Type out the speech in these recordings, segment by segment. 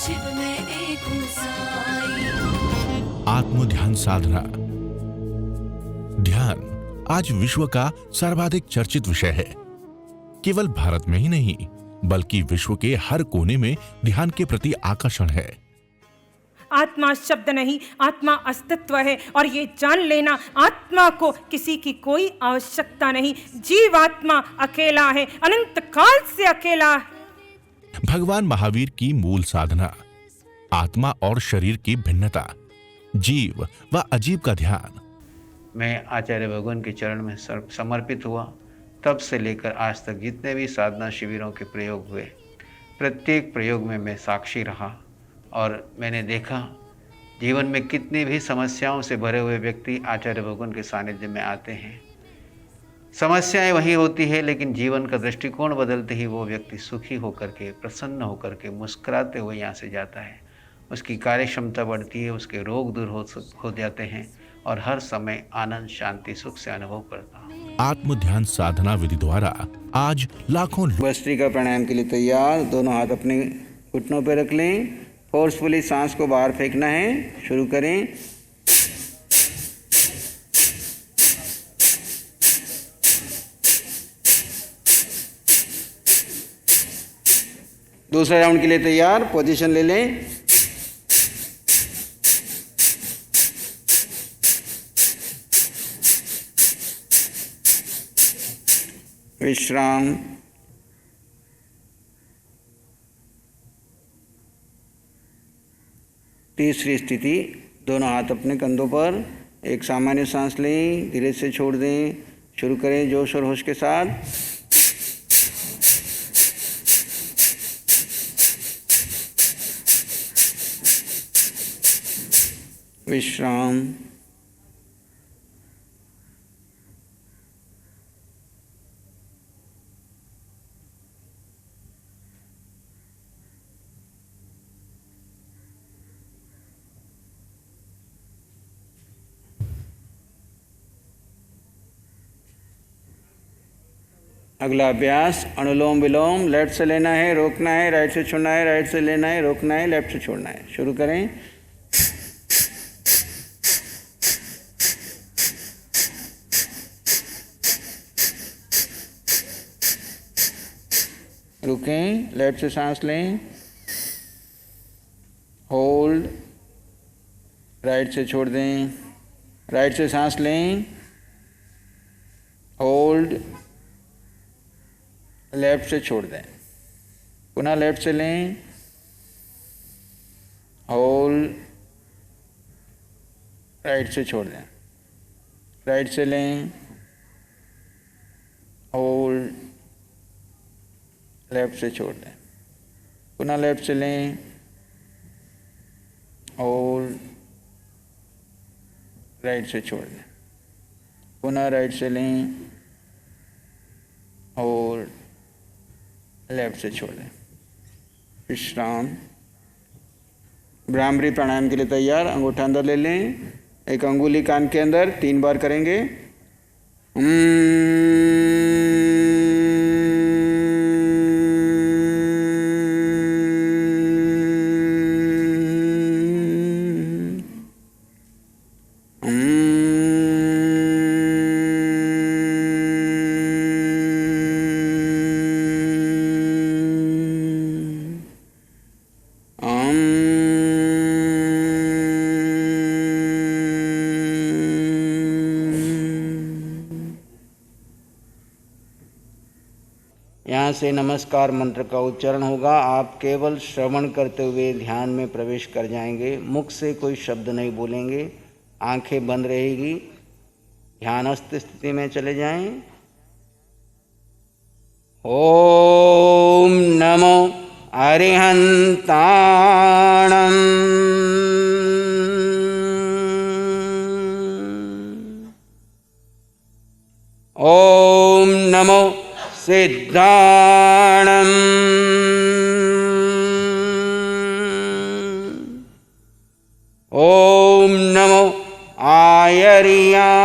शिव में एक हूँ साई। आत्म ध्यान साधना। ध्यान आज विश्व का सर्वाधिक चर्चित विषय है। केवल भारत में ही नहीं बल्कि विश्व के हर कोने में ध्यान के प्रति आकर्षण है। आत्मा शब्द नहीं, आत्मा अस्तित्व है और ये जान लेना आत्मा को किसी की कोई आवश्यकता नहीं। जीवात्मा अकेला है, अनंत काल से अकेला है। भगवान महावीर की मूल साधना आत्मा और शरीर की भिन्नता, जीव व अजीव का ध्यान। मैं आचार्य भगवान के चरण में समर्पित हुआ, तब से लेकर आज तक जितने भी साधना शिविरों के प्रयोग हुए, प्रत्येक प्रयोग में मैं साक्षी रहा और मैंने देखा जीवन में कितनी भी समस्याओं से भरे हुए व्यक्ति आचार्य भगवान के सानिध्य में आते हैं। समस्याएं वही होती है, लेकिन जीवन का दृष्टिकोण बदलते ही वो व्यक्ति सुखी होकर के, प्रसन्न होकर के, मुस्कुराते हुए यहाँ से जाता है। उसकी कार्य क्षमता बढ़ती है, उसके रोग दूर हो जाते हैं और हर समय आनंद, शांति, सुख से अनुभव करता है। आत्म ध्यान साधना विधि द्वारा आज लाखों भस्त्रिका प्राणायाम के लिए तैयार। दोनों हाथ अपने घुटनों पर रख लें। फोर्सफुली सांस को बाहर फेंकना है। शुरू करें। दूसरा राउंड के लिए तैयार। पोजीशन ले लें। विश्राम। तीसरी स्थिति, दोनों हाथ अपने कंधों पर। एक सामान्य सांस लें, धीरे से छोड़ दें। शुरू करें जोश और होश के साथ। विश्राम। अगला अभ्यास अनुलोम विलोम। लेफ्ट से लेना है, रोकना है, राइट से छोड़ना है, राइट से लेना है, रोकना है, लेफ्ट से छोड़ना है। शुरू करें। रुकें, लेफ्ट से सांस लें, होल्ड, राइट से छोड़ दें, राइट से सांस लें, होल्ड, लेफ्ट से छोड़ दें, पुनः लेफ्ट से लें, होल्ड, राइट से छोड़ दें, राइट से लें, होल्ड, लेफ्ट से छोड़ दें, पुनः लेफ्ट से लें, होल्ड, राइट से छोड़ दें, पुनः राइट से लें, होल्ड, लेफ्ट से छोड़ दें। विश्राम। भ्रामरी प्राणायाम के लिए तैयार। अंगूठा अंदर ले लें, एक अंगुली कान के अंदर, 3 बार करेंगे। यहाँ से नमस्कार मंत्र का उच्चारण होगा। आप केवल श्रवण करते हुए ध्यान में प्रवेश कर जाएंगे। मुख से कोई शब्द नहीं बोलेंगे, आंखें बंद रहेगी। ध्यानस्थ स्थिति में चले जाएं। ओम नमो अरिहंताणं। ओम नमो सिद्धाणम्। ओम नमो आयर्याणम्।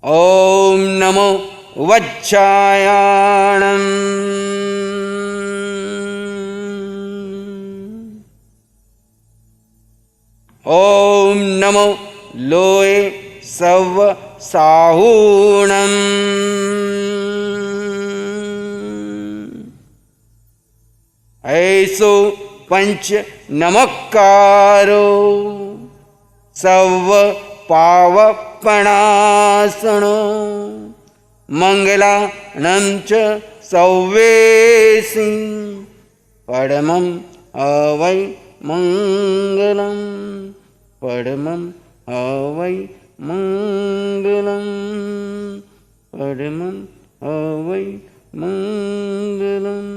ओम नमो वच्छायाणम् ॐ नमो लोये सव साहूणम् ऐसो पंच नमक्कारो सव पावपणासनो मंगलानं च सौवेसि परमं अवै मंगलम् परमं अवै मंगलम् परमं अवै मंगलम्।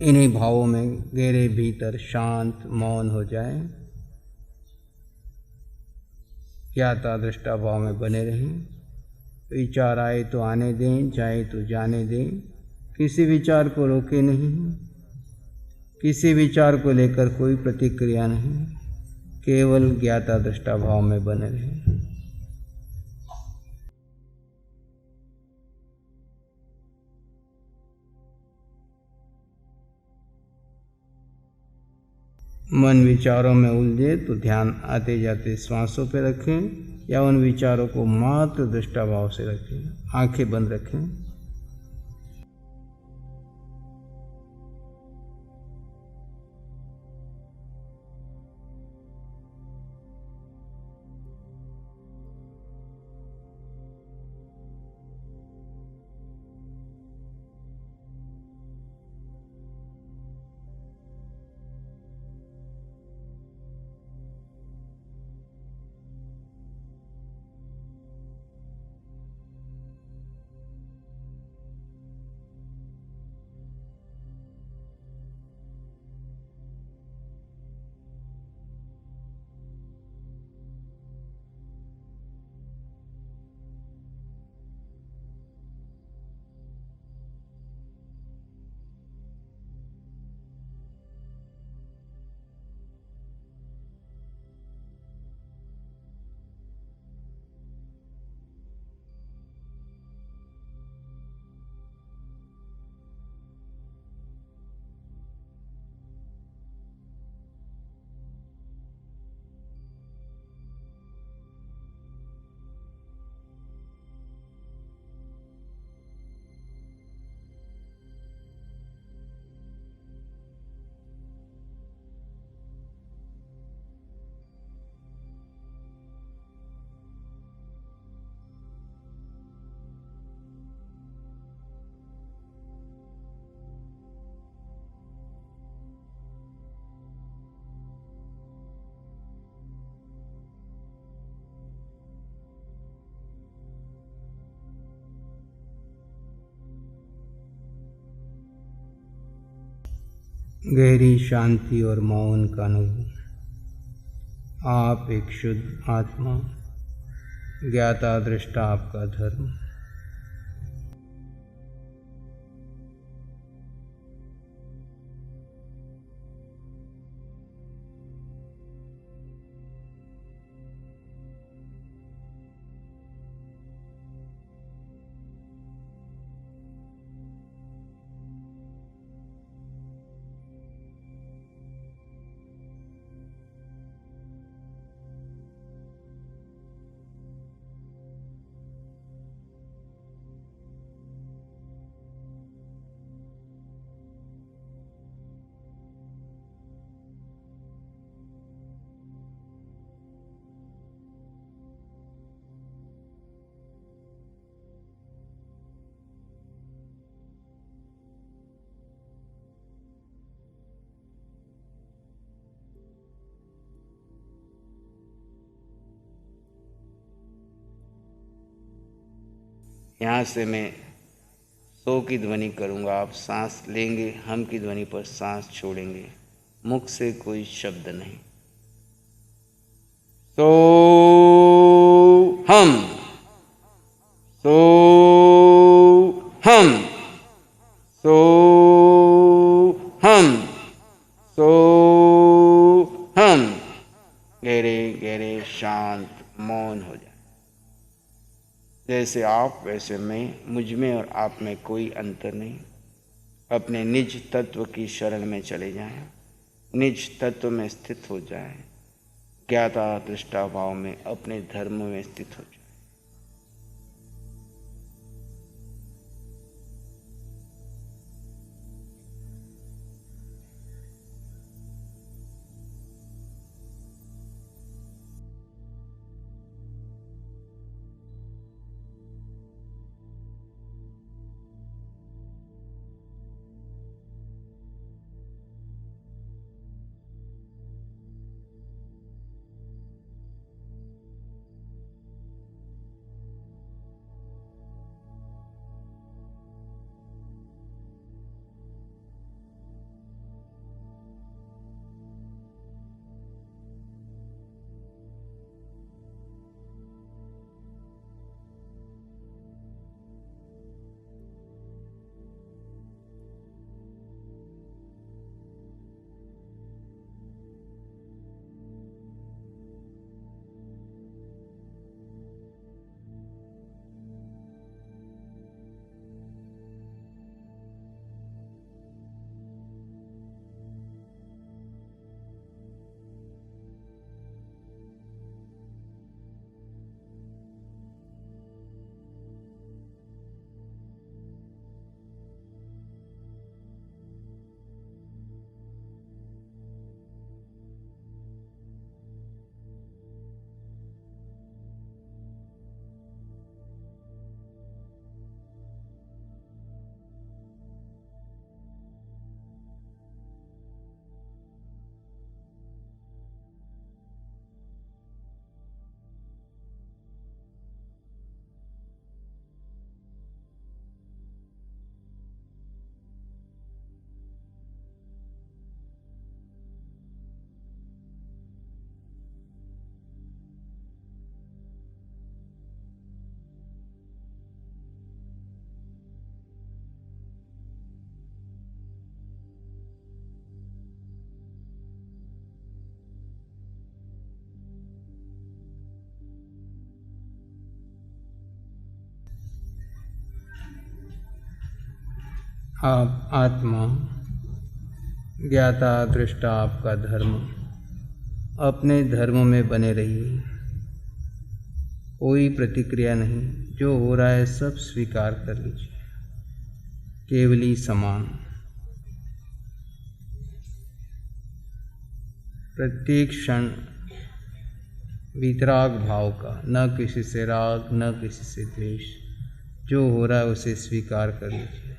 इन्हीं भावों में गहरे भीतर शांत मौन हो जाए, ज्ञाता दृष्टा भाव में बने रहें। विचार आए तो आने दें, जाए तो जाने दें, किसी विचार को रोके नहीं, किसी विचार को लेकर कोई प्रतिक्रिया नहीं, केवल ज्ञाता दृष्टा भाव में बने रहें। मन विचारों में उलझे तो ध्यान आते जाते श्वासों पर रखें या उन विचारों को मात्र दृष्टा भाव से रखें। आंखें बंद रखें। गहरी शांति और मौन का अनुभव। आप एक शुद्ध आत्मा, ज्ञाता दृष्टा आपका धर्म। यहाँ से मैं सो की ध्वनि करूँगा, आप सांस लेंगे, हम की ध्वनि पर सांस छोड़ेंगे, मुख से कोई शब्द नहीं। सो हम सो हम सो हम सो हम। गहरे गहरे शांत मौन हो जाए। जैसे आप वैसे मैं, मुझ में और आप में कोई अंतर नहीं। अपने निज तत्व की शरण में चले जाएं, निज तत्व में स्थित हो जाएं, ज्ञाता दृष्टा भाव में अपने धर्म में स्थित हो जाएं। आप आत्मा, ज्ञाता दृष्टा आपका धर्म, अपने धर्म में बने रहिए। कोई प्रतिक्रिया नहीं, जो हो रहा है सब स्वीकार कर लीजिए। केवली समान, प्रत्येक क्षण वितराग भाव का, न किसी से राग न किसी से द्वेष। जो हो रहा है उसे स्वीकार कर लीजिए।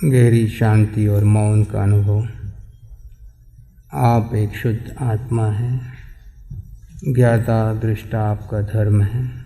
गहरी शांति और मौन का अनुभव। आप एक शुद्ध आत्मा हैं, ज्ञाता दृष्टा आपका धर्म है।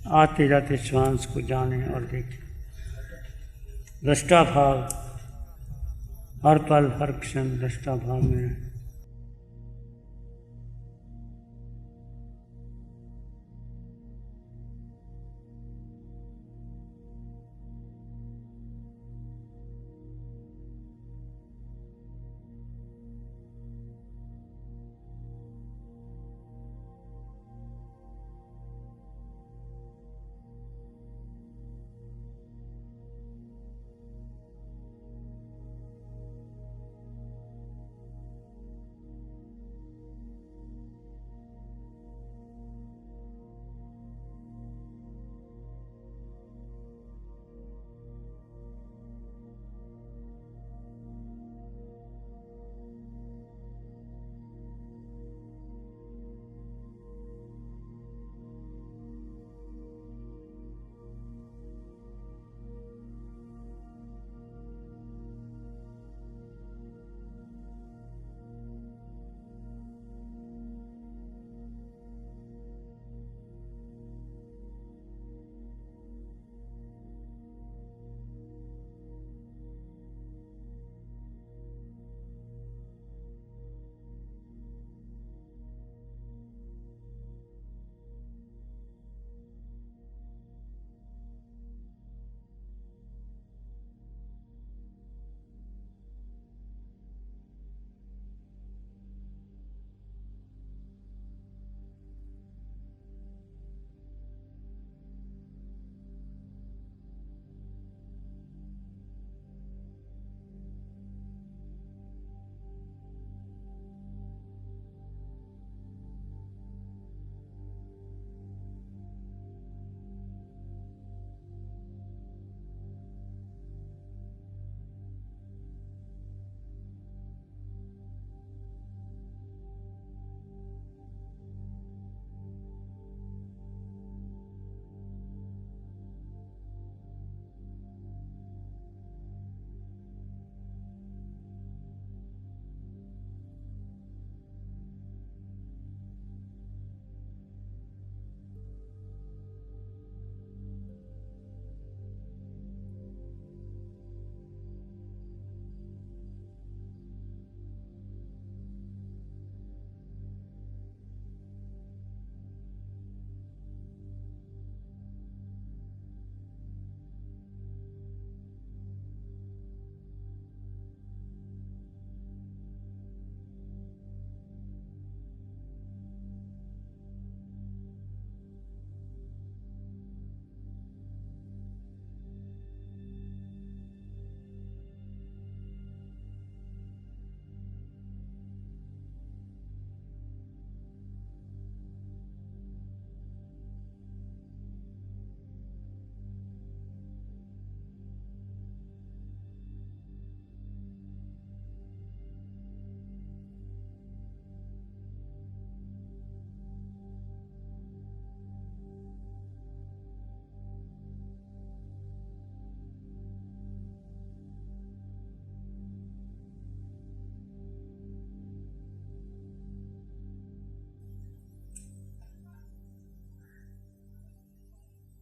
आते जाते श्वास को जाने और देखें। दृष्टा भाव, हर पल हर क्षण दृष्टा भाव में रहें।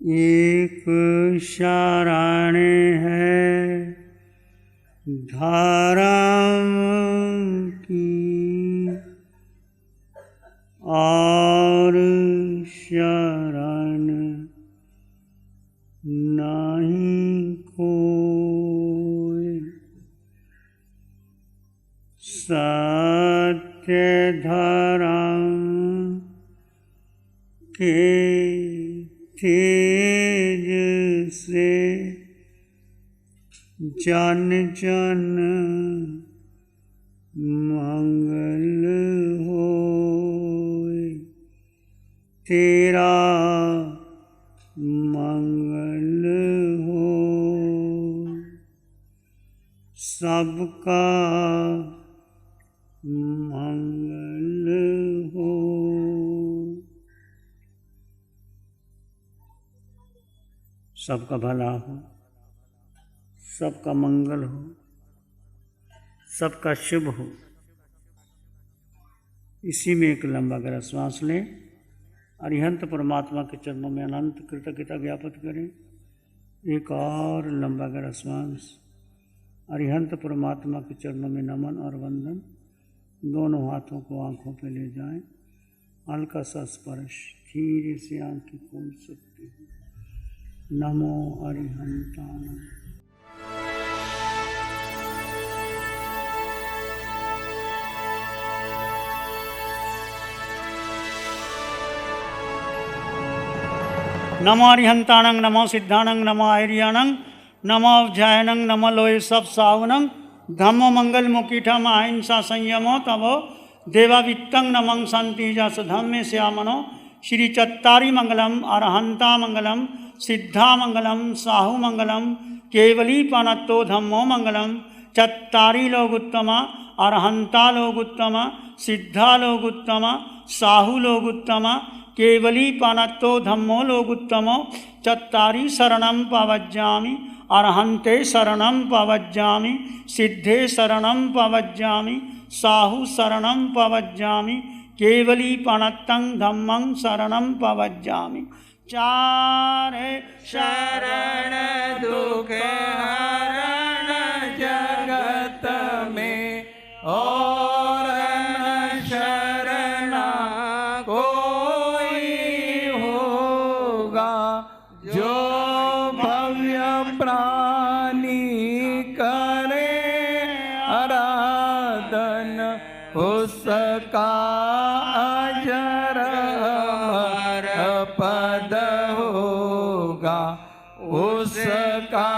एक शरण है धर्म की और शरण नहीं कोई। सत्य धर्म के तेज से जन जन मंगल होए, तेरा मंगल हो। सबका मंगल हो। सबका भला हो, सबका मंगल हो, सबका शुभ हो। इसी में एक लंबा गहरा श्वास लें। अरिहंत परमात्मा के चरणों में अनंत कृतज्ञता ज्ञापित करें। एक और लंबा गहरा श्वास। अरिहंत परमात्मा के चरणों में नमन और वंदन। दोनों हाथों को आंखों पे ले जाएं। हल्का सा स्पर्श, धीरे से आंखें खोल सकते हैं। नमो अरिहंताय। नमो अरिहंताणं, नमो सिद्धाणं, नमो आर्याणं, नमो अवध्यायणं, नमो लोय सब सावनं, धम्मो मंगल मुकीठम अहिंसा संयमो तवो देवावित्तं नमं शांति जस धम्मे श्यामनो। श्री चत्तारी मंगलम, अरहंता मंगलम, सिद्धा मंगलम, साहु मंगलम, केवली पानत्तो धम्मो मंगलम। चत्तारी लोग उत्तम, अरहंता लोग उत्तम, सिद्धा लोग उत्तम, साहु लोग उत्तम, केवली पानत्तो धम्मो लोग उत्तमो। चत्तारी शरणं पवज्जामि, अरहंते शरणं पवज्जामि, सिद्धे शरणं पवज्जामि, साहु शरणं पवज्जामि, केवली पानत्तं धम्मं शरणं पवज्जामि। चारे शरण दुख हरण जगत में, और न शरणा कोई होगा। जो भव्य प्राणी करे आराधन, उसका अजर अमर पद होगा। उसका